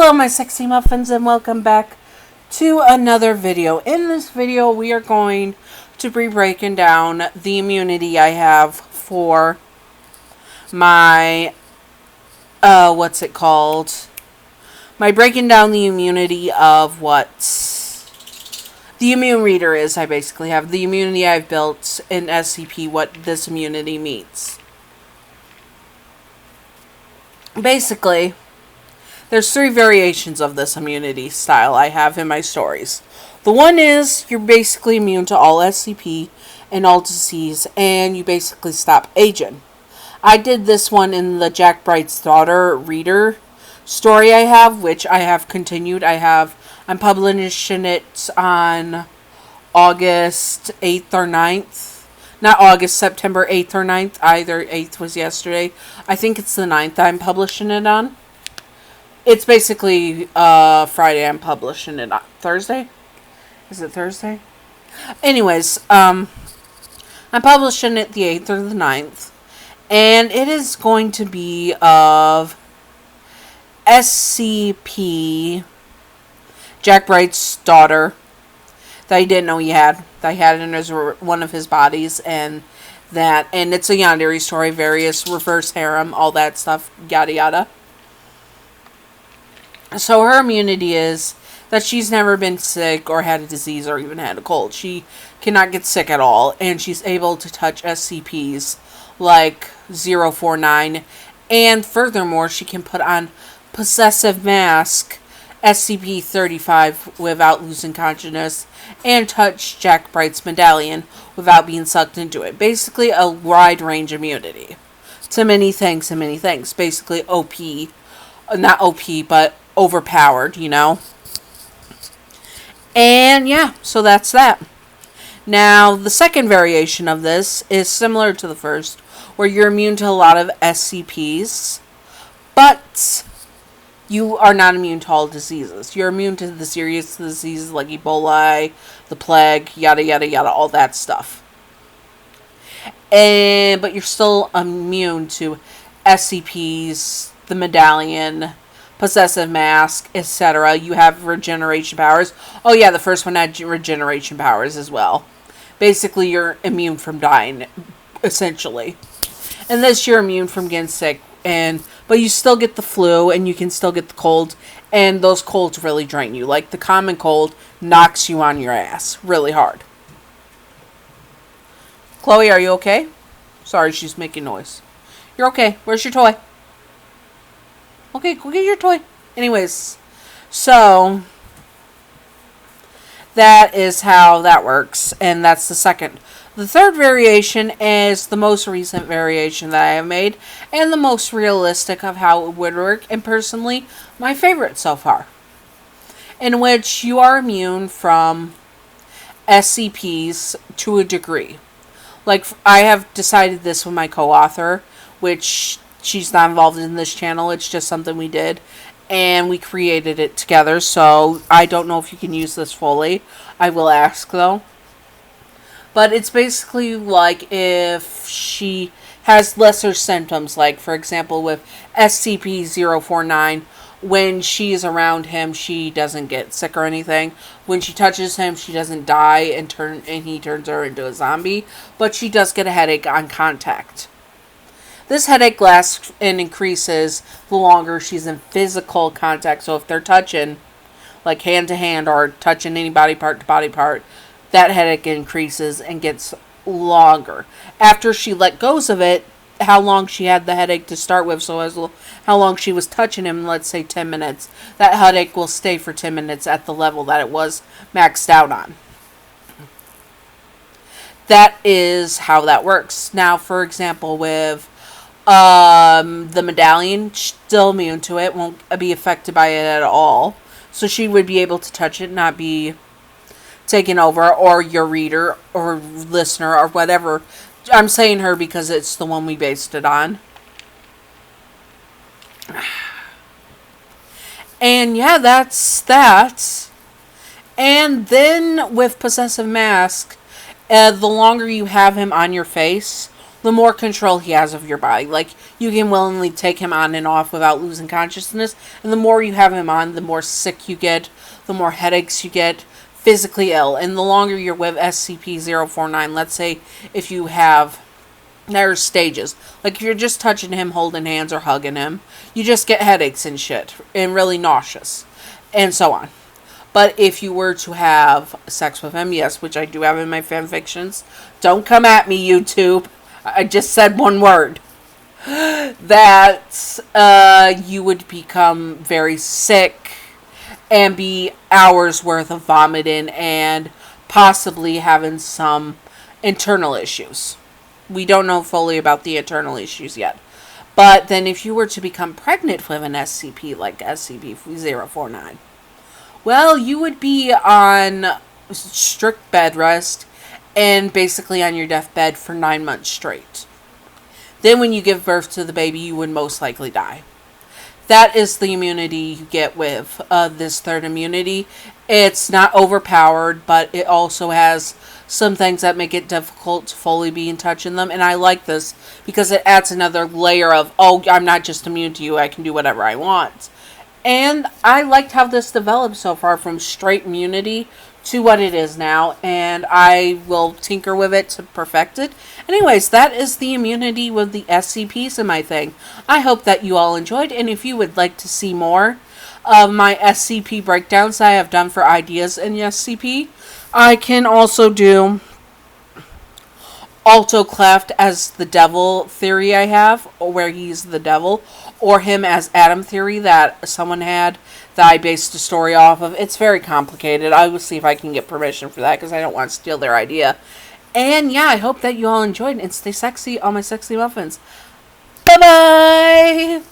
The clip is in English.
Hello my sexy muffins and welcome back to another video. In this video we are going to be breaking down the immunity I have for my, what's it called? My breaking down the immunity of what the immune reader is. I basically have the immunity I've built in SCP, what this immunity means. Basically, there's 3 variations of this immunity style I have in my stories. The one is you're basically immune to all SCP and all disease, and you basically stop aging. I did this one in the Jack Bright's daughter reader story I have, which I have continued. I'm publishing it on August 8th or 9th. Not August, September 8th or 9th. Either 8th was yesterday. I think it's the 9th I'm publishing it on. It's basically Friday. I'm publishing it on Thursday. Is it Thursday? Anyways, I'm publishing it the 8th or the 9th. And it is going to be of SCP, Jack Bright's daughter, that I didn't know he had. That I had in one of his bodies. And it's a yandere story. Various reverse harem, all that stuff, yada yada. So her immunity is that she's never been sick or had a disease or even had a cold. She cannot get sick at all, and she's able to touch SCPs like 049, and furthermore, she can put on possessive mask SCP-35 without losing consciousness, and touch Jack Bright's medallion without being sucked into it. Basically, a wide range immunity to many things and many things. Basically, OP, not OP, but overpowered, you know. And yeah, so that's that. Now, the second variation of this is similar to the first, where you're immune to a lot of SCPs, but you are not immune to all diseases. You're immune to the serious diseases like Ebola, the plague, yada yada yada, all that stuff. But you're still immune to SCPs, the medallion, possessive mask, etc. You have regeneration powers. Oh yeah, the first one had regeneration powers as well. Basically, you're immune from dying, essentially. And this, you're immune from getting sick, but you still get the flu, and you can still get the cold, and those colds really drain you. Like, the common cold knocks you on your ass really hard. Chloe, are you okay? Sorry, she's making noise. You're okay. Where's your toy? Okay, go get your toy. Anyways, so that is how that works, and that's the second. The third variation is the most recent variation that I have made, and the most realistic of how it would work, and personally, my favorite so far. In which you are immune from SCPs to a degree. Like, I have decided this with my co-author, which she's not involved in this channel. It's just something we did, and we created it together. So I don't know if you can use this fully. I will ask though. But it's basically like if she has lesser symptoms, like for example with SCP-049, when she's around him, she doesn't get sick or anything. When she touches him, she doesn't die and he turns her into a zombie, but she does get a headache on contact. This headache lasts and increases the longer she's in physical contact. So if they're touching, like hand to hand or touching any body part to body part, that headache increases and gets longer. After she let goes of it, how long she had the headache to start with, so as how long she was touching him, let's say 10 minutes, that headache will stay for 10 minutes at the level that it was maxed out on. That is how that works. Now, for example, with the medallion, still immune to it, won't be affected by it at all. So she would be able to touch it, not be taken over, or your reader or listener or whatever. I'm saying her because it's the one we based it on. And yeah, that's that. And then with possessive mask, the longer you have him on your face, the more control he has of your body. Like, you can willingly take him on and off without losing consciousness. And the more you have him on, the more sick you get, the more headaches you get, physically ill. And the longer you're with SCP-049, let's say if you have, there's stages. Like, if you're just touching him, holding hands, or hugging him, you just get headaches and shit, and really nauseous, and so on. But if you were to have sex with him, yes, which I do have in my fan fictions, don't come at me, YouTube. I just said one word. That you would become very sick and be hours worth of vomiting and possibly having some internal issues. We don't know fully about the internal issues yet. But then if you were to become pregnant with an SCP like SCP-049, well, you would be on strict bed rest and basically on your deathbed for 9 months straight. Then when you give birth to the baby, you would most likely die. That is the immunity you get with this third immunity. It's not overpowered, but it also has some things that make it difficult to fully be in touch in them. And I like this because it adds another layer of, oh, I'm not just immune to you, I can do whatever I want. And I liked how this developed so far from straight immunity to what it is now, and I will tinker with it to perfect it. Anyways, that is the immunity with the SCPs in my thing. I hope that you all enjoyed, and if you would like to see more of my SCP breakdowns I have done for ideas in SCP, I can also do Alto Cleft as the devil theory I have, or where he's the devil, or him as Adam theory that someone had that I based a story off of. It's very complicated. I will see if I can get permission for that because I don't want to steal their idea. And yeah, I hope that you all enjoyed, and stay sexy, all my sexy muffins. Bye-bye!